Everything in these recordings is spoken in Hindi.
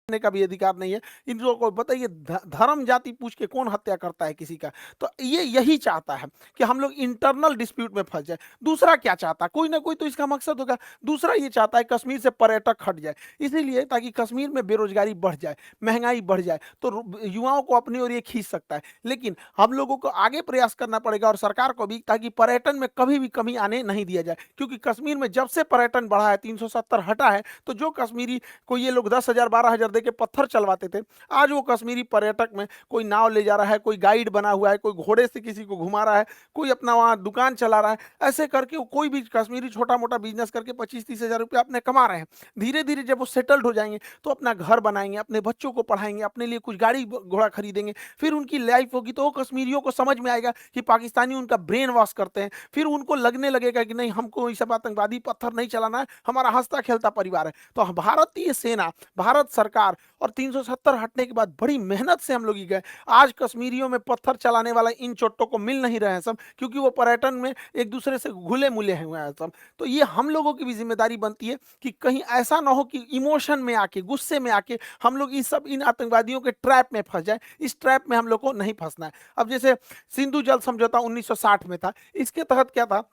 करने का भी अधिकार नहीं है। इन लोगों को बताइए धर्म जाति पूछ के कौन हत्या करता है किसी का? तो ये यही चाहता है कि हम लोग इंटरनल डिस्प्यूट में फंस जाए। दूसरा क्या चाहता है? कोई ना कोई तो इसका मकसद होगा। दूसरा ये चाहता है कश्मीर से पर्यटक हट जाए, इसीलिए ताकि कश्मीर में बेरोजगारी बढ़ जाए, महंगाई बढ़ जाए, तो युवाओं को अपनी ओर ये खींच सकता है। लेकिन हम लोगों को आगे प्रयास करना पड़ेगा और सरकार को भी, ताकि पर्यटन में कभी भी कमी आने नहीं दिया जाए। क्योंकि कश्मीर में जब से पर्यटन बढ़ा है, 370 हटा है, तो जो कश्मीरी को ये लोग 10,000 12,000 दे के पत्थर चलवाते थे, आज वो कश्मीरी पर्यटक में कोई नाव ले जा रहा है, कोई गाइड बना हुआ है, कोई घोड़े से किसी को घुमा रहा है, कोई अपना वहाँ दुकान चला रहा है। ऐसे करके वो कोई भी कश्मीरी छोटा मोटा बिजनेस करके 25-30 हज़ार रुपया अपने कमा रहे हैं। धीरे धीरे जब वो सेटल्ड हो जाएंगे तो अपना घर बनाएंगे, अपने बच्चों को पढ़ाएंगे, अपने लिए कुछ गाड़ी घोड़ा खरीदेंगे, फिर उनकी लाइफ होगी। तो वो कश्मीरियों को समझ में आएगा कि पाकिस्तानी उनका ब्रेन वॉश करते हैं। फिर उनको लगने लगेगा कि नहीं, हमको ये सब आतंकवादी पत्थर नहीं चलाना है, हमारा हंसता खेलता परिवार है। तो भारतीय सेना, भारत सरकार और 370 हटने के बाद बड़ी मेहनत से हम लोग ही गए। आज कश्मीरियों में पत्थर चलाने वाला इन चोट्टों को मिल नहीं रहे हैं सब, क्योंकि वो पर्यटन में एक दूसरे से घुले मुले हुए हैं सब। तो ये हम लोगों की भी जिम्मेदारी बनती है कि कहीं ऐसा ना हो कि इमोशन में आके, गुस्से में आके हम लोग इस सब इन आतंकवादियों के ट्रैप में फंस जाए। इस ट्रैप में हम लोग को नहीं फंसना है। अब जैसे सिंधु जल समझौता 1960 में था, इसके तहत क्या था,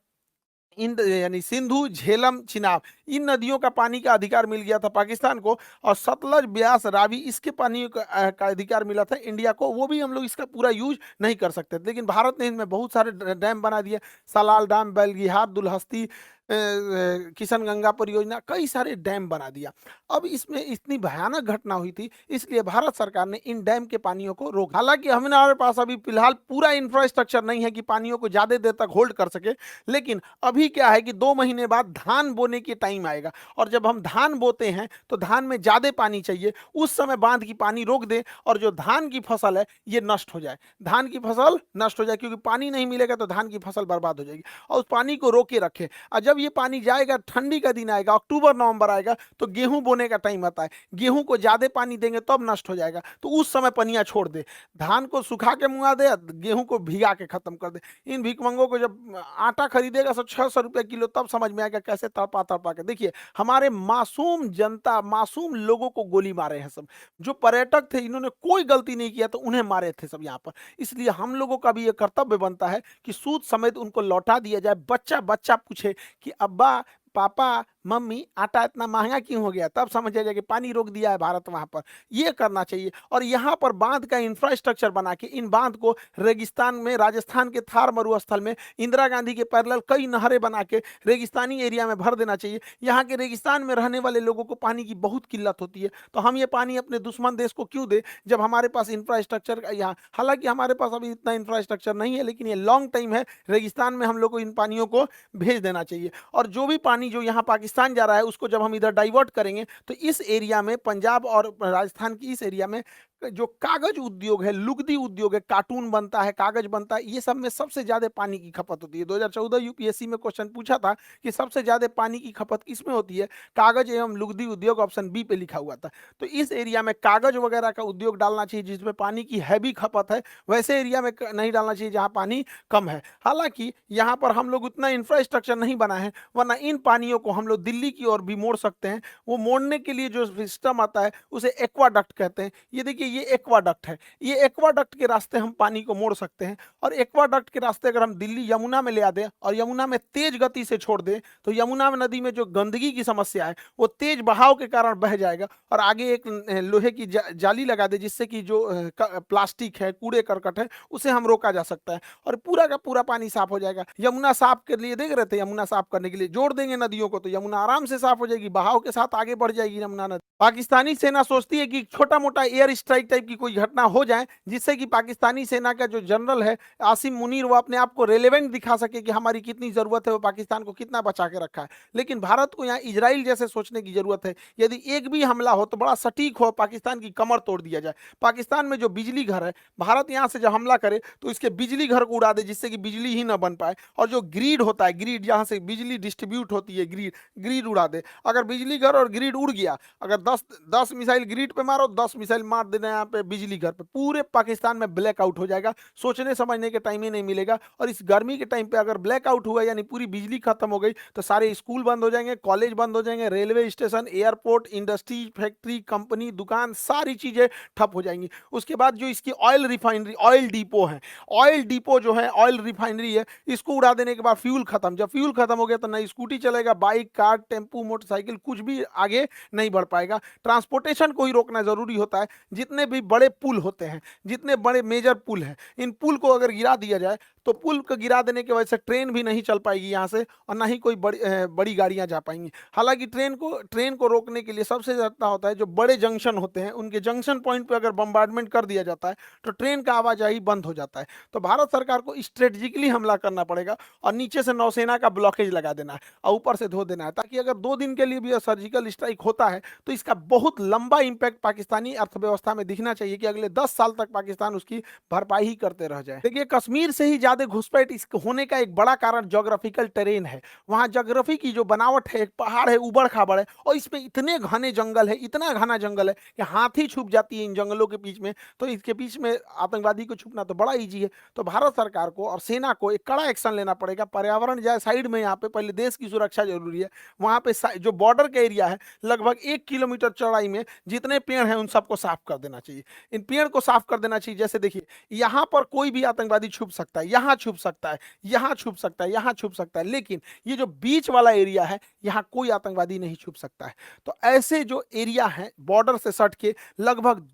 इन यानी सिंधु, झेलम, चिनाब, इन नदियों का पानी का अधिकार मिल गया था पाकिस्तान को, और सतलज, ब्यास, रावी, इसके पानी का अधिकार मिला था इंडिया को। वो भी हम लोग इसका पूरा यूज नहीं कर सकते, लेकिन भारत ने इनमें बहुत सारे डैम बना दिए। सलाल डैम, बेलगिहार, दुलहस्ती, किशनगंगा परियोजना, कई सारे डैम बना दिया। अब इसमें इतनी भयानक घटना हुई थी, इसलिए भारत सरकार ने इन डैम के पानियों को रोक। हालांकि हमारे पास अभी फिलहाल पूरा इंफ्रास्ट्रक्चर नहीं है कि पानियों को ज्यादा देर तक होल्ड कर सके, लेकिन अभी क्या है कि 2 महीने बाद धान बोने के टाइम आएगा, और जब हम धान बोते हैं तो धान में ज्यादा पानी चाहिए, उस समय बांध की पानी रोक दे और जो धान की फसल है ये नष्ट हो जाए, धान की फसल नष्ट हो जाए, क्योंकि पानी नहीं मिलेगा तो धान की फसल बर्बाद हो जाएगी। और उस पानी को रोके रखे, और जब ये पानी जाएगा, ठंडी का दिन आएगा, अक्टूबर नवंबर आएगा, तो गेहूं बोने का टाइम आता है, गेहूं को ज्यादा पानी देंगे तब नष्ट हो जाएगा, तो उस समय पनिया छोड़ दे, धान को सुखा के मुआ दे, गेहूं को भिगा के खत्म कर दे। इन भिकमंगों को जब आटा खरीदेगा 600 रुपए किलो, तब समझ में आएगा कैसे तड़पा तड़पा के। देखिए, हमारे मासूम जनता, मासूम लोगों को गोली मारे हैं सब। जो पर्यटक थे, इन्होंने कोई गलती नहीं किया, तो उन्हें मारे थे सब यहाँ पर। इसलिए हम लोगों का भी ये कर्तव्य बनता है कि सूद समेत उनको लौटा दिया जाए। बच्चा बच्चा पूछे कि अब्बा, पापा, मम्मी, आटा इतना महंगा क्यों हो गया, तब समझ जाएगा कि पानी रोक दिया है भारत वहां पर। ये करना चाहिए। और यहाँ पर बांध का इंफ्रास्ट्रक्चर बना के इन बांध को रेगिस्तान में, राजस्थान के थार मरुस्थल में इंदिरा गांधी के पैरेलल कई नहरें बना के रेगिस्तानी एरिया में भर देना चाहिए। यहाँ के रेगिस्तान में रहने वाले लोगों को पानी की बहुत किल्लत होती है, तो हम ये पानी अपने दुश्मन देश को क्यों दे, जब हमारे पास इंफ्रास्ट्रक्चर यहाँ, हालांकि हमारे पास अभी इतना इंफ्रास्ट्रक्चर नहीं है, लेकिन ये लॉन्ग टाइम है, रेगिस्तान में हम लोग को इन पानियों को भेज देना चाहिए। और जो भी पानी जो यहाँ पाकिस्तान जा रहा है, उसको जब हम इधर डाइवर्ट करेंगे, तो इस एरिया में, पंजाब और राजस्थान की इस एरिया में जो कागज उद्योग है, लुगदी उद्योग है, कार्टून बनता है, कागज बनता है, ये सब में सबसे ज्यादा पानी की खपत होती है। 2014 यूपीएससी में क्वेश्चन पूछा था कि सबसे ज्यादा पानी की खपत किसमें होती है, कागज एवं लुगदी उद्योग, ऑप्शन बी पे लिखा हुआ था। तो इस एरिया में कागज वगैरह का उद्योग डालना चाहिए जिसमें पानी की हैवी खपत है, वैसे एरिया में नहीं डालना चाहिए जहां पानी कम है। हालांकि यहाँ पर हम लोग उतना इंफ्रास्ट्रक्चर नहीं बना है, वरना इन पानियों को हम लोग दिल्ली की ओर भी मोड़ सकते हैं। वो मोड़ने के लिए जो सिस्टम आता है उसे एक्वाडक्ट कहते हैं। ये देखिए, ये एक्वाडक्ट है, ये एक्वाडक्ट के रास्ते हम पानी को मोड़ सकते हैं। और एक्वाडक्ट के रास्ते अगर हम दिल्ली यमुना में ले आ दें और यमुना में तेज गति से छोड़ दें, तो यमुना नदी में जो गंदगी की समस्या है वो तेज बहाव के कारण बह जाएगा, और आगे एक लोहे की जाली लगा दे, जिससे कि जो प्लास्टिक है, कूड़े करकट है, उसे हम रोका जा सकता है, और पूरा का पूरा पानी साफ हो जाएगा। यमुना साफ के लिए देख रहे थे, यमुना साफ करने के लिए जोड़ देंगे नदियों को, तो यमुना आराम से साफ हो जाएगी, बहाव के साथ आगे बढ़ जाएगी यमुना नदी। पाकिस्तानी सेना सोचती है कि छोटा मोटा एयर स्ट्राइक टाइप की कोई घटना हो जाए, जिससे कि पाकिस्तानी सेना का जो जनरल है आसिम मुनीर, वो अपने आप को रेलेवेंट दिखा सके कि हमारी कितनी जरूरत है, वो पाकिस्तान को कितना बचा के रखा है। लेकिन भारत को यहाँ इजराइल जैसे सोचने की जरूरत है। यदि एक भी हमला हो तो बड़ा सटीक हो, पाकिस्तान की कमर तोड़ दिया जाए। पाकिस्तान में जो बिजली घर है, भारत यहाँ से जब हमला करे तो इसके बिजली घर को उड़ा दे, जिससे कि बिजली ही ना बन पाए। और जो ग्रिड होता है, ग्रिड जहाँ से बिजली डिस्ट्रीब्यूट होती है, ग्रिड ग्रिड उड़ा दे। अगर बिजली घर और ग्रिड उड़ गया, अगर 10 मिसाइल ग्रिड पे मारो, 10 मिसाइल मार देने दें यहाँ पे बिजली घर पे, पूरे पाकिस्तान में ब्लैकआउट हो जाएगा, सोचने समझने के टाइम ही नहीं मिलेगा। और इस गर्मी के टाइम पे अगर ब्लैकआउट हुआ यानी पूरी बिजली खत्म हो गई तो सारे स्कूल बंद हो जाएंगे, कॉलेज बंद हो जाएंगे, railway station, airport, industry, factory, company, दुकान, सारी चीजें ठप हो जाएंगी। उसके बाद जो इसकी ऑयल रिफाइनरी, ऑयल डिपो है, ऑयल डिपो जो है, ऑयल रिफाइनरी है, इसको उड़ा देने के बाद फ्यूल खत्म, जब फ्यूल खत्म हो गया तो ना स्कूटी चलेगा, बाइक, कार, टेम्पू, मोटरसाइकिल, कुछ भी आगे नहीं बढ़ पाएगा। ट्रांसपोर्टेशन को ही रोकना जरूरी होता है। जितने भी बड़े पुल होते हैं, जितने बड़े मेजर पुल हैं, इन पुल को अगर गिरा दिया जाए तो पुल को गिरा देने की वजह से ट्रेन भी नहीं चल पाएगी यहाँ से, और ना ही कोई बड़ी गाड़ियां जा पाएंगी। हालांकि ट्रेन को रोकने के लिए सबसे ज्यादा होता है जो बड़े जंक्शन होते हैं, उनके जंक्शन पॉइंट पे अगर बम्बार्डमेंट कर दिया जाता है तो ट्रेन का आवाजाही बंद हो जाता है। तो भारत सरकार को स्ट्रेटेजिकली हमला करना पड़ेगा और नीचे से नौसेना का ब्लॉकेज लगा देना है और ऊपर से धो देना है, ताकि अगर 2 दिन के लिए भी सर्जिकल स्ट्राइक होता है तो इसका बहुत लंबा इंपैक्ट पाकिस्तानी अर्थव्यवस्था में दिखना चाहिए कि अगले 10 साल तक पाकिस्तान उसकी भरपाई ही करते रह जाए। देखिए, कश्मीर से ही ज्यादा घुसपैठ इस होने का एक बड़ा कारण ज्योग्राफिकल टेरेन है। वहां ज्योग्राफी की जो बनावट है, एक पहाड़ है, उबड़ खाबड़ है, और इसमें इतने घने जंगल है, इतना घना जंगल है कि हाथी छुप जाती है इन जंगलों के बीच में। तो इसके बीच में आतंकवादी को छुपना तो बड़ा ईजी है। तो भारत सरकार को और सेना को एक कड़ा एक्शन लेना पड़ेगा। पर्यावरण जाए साइड में, यहाँ पे पहले देश की सुरक्षा जरूरी है। वहां पे जो बॉर्डर का एरिया है, लगभग 1 किलोमीटर चौड़ाई में जितने पेड़ हैं उन सबको साफ कर देना चाहिए। इन पेड़ को साफ कर देना चाहिए। जैसे देखिए, यहाँ पर कोई भी आतंकवादी छुप सकता है, यहाँ छुप सकता है, यहाँ छुप सकता है, यहाँ छुप सकता है, लेकिन ये जो बीच वाला एरिया है, यहाँ कोई आतंकवादी नहीं छुप सकता है। तो ऐसे जो एरिया है बॉर्डर से सट के, लगभग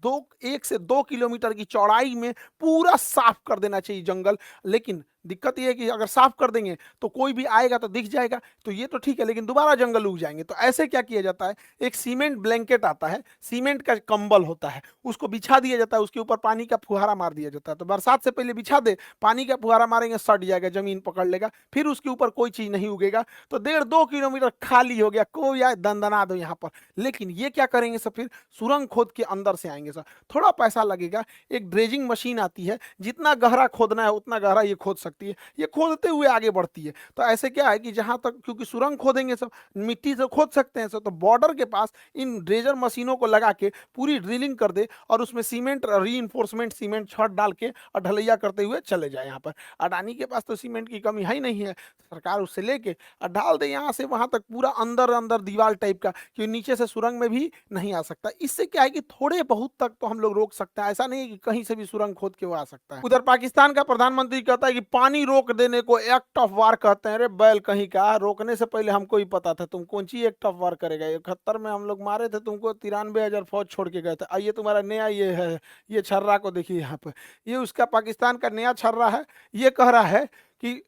1 से 2 किलोमीटर की चौड़ाई में पूरा साफ कर देना चाहिए जंगल। लेकिन दिक्कत यह है कि अगर साफ कर देंगे तो कोई भी आएगा तो दिख जाएगा, तो ये तो ठीक है, लेकिन दोबारा जंगल उग जाएंगे। तो ऐसे क्या किया जाता है, एक सीमेंट ब्लैंकेट आता है, सीमेंट का कंबल होता है, उसको बिछा दिया जाता है, उसके ऊपर पानी का फुहारा मार दिया जाता है। तो बरसात से पहले बिछा दे, पानी का फुहारा मारेंगे, सट जाएगा, जमीन पकड़ लेगा, फिर उसके ऊपर कोई चीज नहीं उगेगा। तो 1.5-2 किलोमीटर खाली हो गया, कोई आए दंदना दो यहाँ पर। लेकिन ये क्या करेंगे सब, फिर सुरंग खोद के अंदर से आएंगे सर, थोड़ा पैसा लगेगा। एक ड्रेजिंग मशीन आती है, जितना गहरा खोदना है उतना गहरा ये खोद सकती है, ये खोदते हुए आगे बढ़ती है। तो ऐसे क्या है कि जहां तक, क्योंकि सुरंग खोदेंगे सब, मिट्टी से खोद सकते हैं सब, तो बॉर्डर के पास इन ड्रेजर मशीनों को लगा के पूरी ड्रिलिंग कर दे और उसमें सीमेंट, रीइंफोर्समेंट सीमेंट छत डाल के और ढलैया करते हुए चले जाए। यहाँ पर अडानी के पास तो सीमेंट की कमी है ही नहीं है, सरकार उससे लेके और डाल दे यहाँ से वहां तक, पूरा अंदर अंदर दीवार टाइप का, कि नीचे से सुरंग में भी नहीं आ सकता। इससे क्या है कि थोड़े बहुत तक तो हम लोग रोक सकते हैं, ऐसा नहीं है कि कहीं से भी सुरंग खोद के वो आ सकता है। उधर पाकिस्तान का प्रधानमंत्री कहता है कि पानी रोक देने को एक्ट ऑफ वार कहते हैं। अरे बैल कहीं का, रोकने से पहले हमको ही पता था, तुम कौन सी एक्ट ऑफ वार करेगा। 71 में हम लोग मारे थे तुमको, 93,000 फौज छोड़ के गए थे। आइए तुम्हारा नया ये है, ये छर्रा को देखिए यहाँ पे, ये उसका पाकिस्तान का नया छर्रा है। ये कह रहा है कि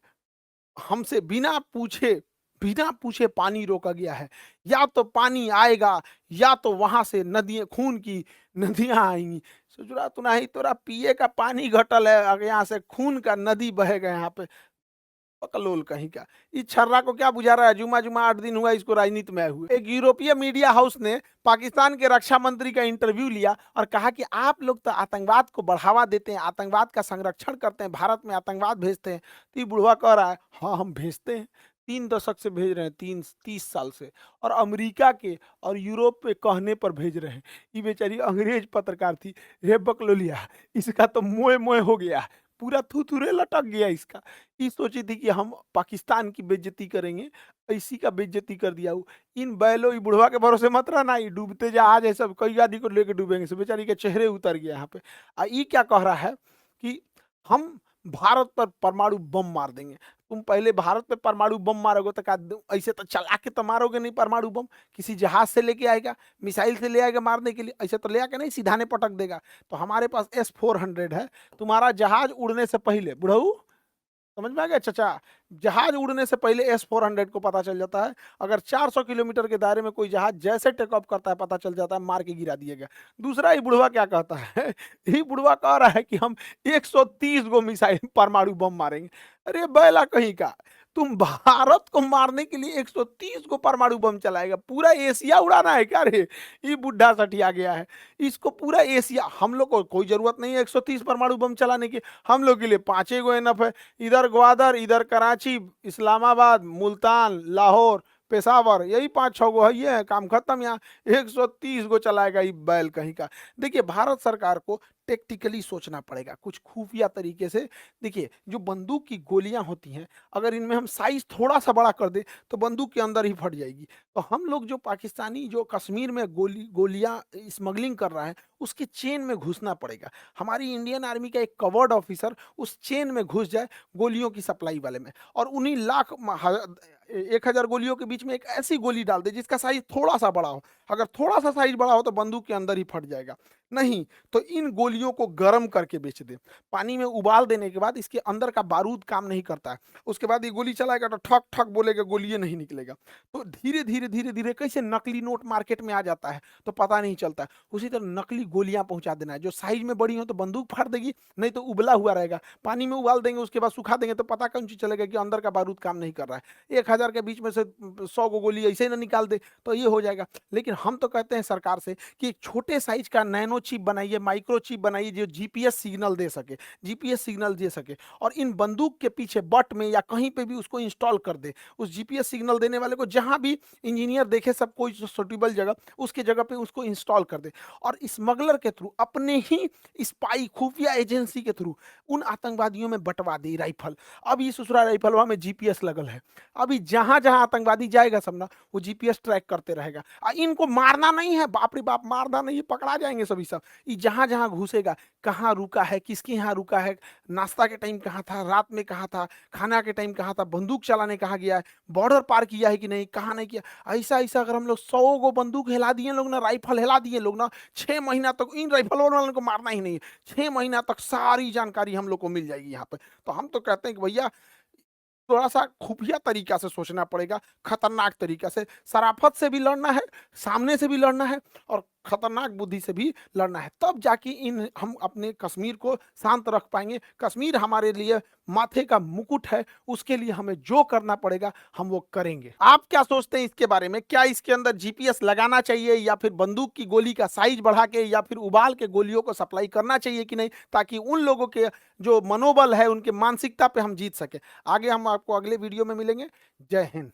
हमसे बिना पूछे पानी रोका गया है, या तो पानी आएगा या तो वहां से नदियां, खून की नदियां आएंगी। सोच रहा तू नहीं, तोरा पिए का पानी घटल है, अगर यहाँ से खून का नदी बहेगा यहाँ पे, पकलोल कहीं का। इस छर्रा को क्या बुझा रहा है, जुमा जुमा 8 दिन हुआ इसको राजनीति में आए हुए। एक यूरोपीय मीडिया हाउस ने पाकिस्तान के रक्षा मंत्री का इंटरव्यू लिया और कहा कि आप लोग तो आतंकवाद को बढ़ावा देते हैं, आतंकवाद का संरक्षण करते हैं, भारत में आतंकवाद भेजते हैं। तो ये बुढ़वा कह रहा है, हाँ हम भेजते हैं, 3 दशक से भेज रहे हैं, 30 साल से, और अमेरिका के और यूरोप पे कहने पर भेज रहे हैं। ये बेचारी अंग्रेज पत्रकार थी, रे बकलोलिया, इसका तो मोए मोए हो गया, पूरा थुथुरे लटक गया इसका। ये सोची थी कि हम पाकिस्तान की बेइज्जती करेंगे, इसी का बेइज्जती कर दिया। इन बैलों, ये बुढ़वा के भरोसे मत रहना, ये डूबते जहाज है सब, कई आदमी को लेके डूबेंगे सब। बेचारी के चेहरे उतर गया यहाँ पे। ये क्या कह रहा है कि हम भारत पर परमाणु बम मार देंगे। तुम पहले भारत पे परमाणु बम मारोगे तो क्या ऐसे तो चला के तो मारोगे नहीं परमाणु बम, किसी जहाज से लेके आएगा, मिसाइल से ले आएगा मारने के लिए, ऐसे तो ले आके नहीं सीधा ने पटक देगा। तो हमारे पास S-400 है, तुम्हारा जहाज उड़ने से पहले, बुढ़ऊ समझ में आ गया चाचा, जहाज उड़ने से पहले S-400 को पता चल जाता है। अगर 400 किलोमीटर के दायरे में कोई जहाज जैसे टेक ऑफ करता है पता चल जाता है, मार के गिरा दिएगा। दूसरा, ये बुढ़वा क्या कहता है, ये बुढ़वा कह रहा है कि हम 130 गो मिसाइल परमाणु बम मारेंगे। अरे बैला कहीं का, तुम भारत को मारने के लिए 130 को परमाणु बम चलाएगा, पूरा एशिया उड़ाना है क्या रे। ये बुढ़ा सठिया गया है, इसको पूरा एशिया, हम लोग को कोई जरूरत नहीं है 130 परमाणु बम चलाने की, हम लोग के लिए 5 गो एनफ है। इधर ग्वादर, इधर कराची, इस्लामाबाद, मुल्तान, लाहौर, पेशावर यही 5-6 गो है, ये है काम खत्म यहाँ, 130 गो चलाएगा ये बैल कहीं का। देखिए भारत सरकार को टेक्टिकली सोचना पड़ेगा, कुछ खुफिया तरीके से। देखिए जो बंदूक की गोलियां होती हैं, अगर इनमें हम साइज थोड़ा-सा बड़ा कर दें, तो बंदूक के अंदर ही फट जाएगी। तो हम लोग जो पाकिस्तानी जो कश्मीर में गोलियां स्मगलिंग कर रहा है, उसके चेन में घुसना पड़ेगा। हमारी इंडियन आर्मी का एक कवर्ड ऑफिसर उस चेन में घुस जाए गोलियों की सप्लाई वाले में, और उन्हीं 1000 गोलियों के बीच में एक ऐसी गोली डाल दे जिसका साइज थोड़ा सा बड़ा हो। अगर थोड़ा सा साइज बड़ा हो तो बंदूक के अंदर ही फट जाएगा। नहीं तो इन गोलियों को गर्म करके बेच दे, पानी में उबाल देने के बाद इसके अंदर का बारूद काम नहीं करता है, उसके बाद ये गोली चलाएगा तो ठक ठक बोलेगा, गोली नहीं निकलेगा। तो धीरे धीरे धीरे धीरे कैसे नकली नोट मार्केट में आ जाता है तो पता नहीं चलता है। उसी तरह नकली गोलियां पहुंचा देना है, जो साइज में बड़ी हो तो बंदूक फाड़ देगी, नहीं तो उबला हुआ रहेगा, पानी में उबाल देंगे उसके बाद सुखा देंगे तो पता कौन चीज चलेगा कि अंदर का बारूद काम नहीं कर रहा है। 1000 के बीच में से 100 गो गोली ऐसे ही ना निकाल दे तो ये हो जाएगा। लेकिन हम तो कहते हैं सरकार से कि एक छोटे साइज का नैनो चिप बनाइए, माइक्रो चिप बनाइए, जो जीपीएस सिग्नल दे सके, जीपीएस सिग्नल दे सके, और इन बंदूक के पीछे बट में या कहीं पे भी उसको इंस्टॉल कर दे। उस जीपीएस सिग्नल देने वाले को जहां भी इंजीनियर देखे, सब कोई सुटेबल जगह, उसके जगह पे उसको इंस्टॉल कर दे, और स्मगलर के थ्रू, अपने ही स्पाई खुफिया एजेंसी के थ्रू उन आतंकवादियों में बंटवा दे राइफल। अब ये ससुरा राइफलवा में जीपीएस लगल है, अभी जहां जहां आतंकवादी जाएगा सब ना, वो जीपीएस ट्रैक करते रहेगा। इनको मारना नहीं है, बाप रे बाप, मारना नहीं है, पकड़ा जाएंगे सभी सब। ये जहां जहां घुसेगा, कहाँ रुका है, किसके यहाँ रुका है, नाश्ता के टाइम कहाँ था, रात में कहाँ था, खाना के टाइम कहाँ था, बंदूक चलाने कहाँ गया है, बॉर्डर पार किया है कि नहीं, कहाँ नहीं किया। ऐसा ऐसा अगर हम लोग 100 गो बंदूक हिला दिए लोग ना, राइफल हिला दिए लोग ना, 6 महीना तक इन राइफल वालों को मारना ही नहीं है, 6 महीना तक सारी जानकारी हम लोग को मिल जाएगी यहाँ पे। तो हम तो कहते हैं कि भैया थोड़ा-सा खुफिया तरीका से सोचना पड़ेगा, खतरनाक तरीका से। शराफ़त से भी लड़ना है, सामने से भी लड़ना है, और खतरनाक बुद्धि से भी लड़ना है। तब जाके इन हम अपने कश्मीर को शांत रख पाएँगे। कश्मीर हमारे लिए माथे का मुकुट है, उसके लिए हमें जो करना पड़ेगा हम वो करेंगे। आप क्या सोचते हैं इसके बारे में? क्या इसके अंदर जीपीएस लगाना चाहिए, या फिर बंदूक की गोली का साइज़ बढ़ा के, या फिर उबाल के गोलियों को सप्लाई करना चाहिए कि नहीं, ताकि उन लोगों के जो मनोबल है, उनके मानसिकता पे हम जीत सकें? आगे हम आपको अगले वीडियो में मिलेंगे। जय हिंद।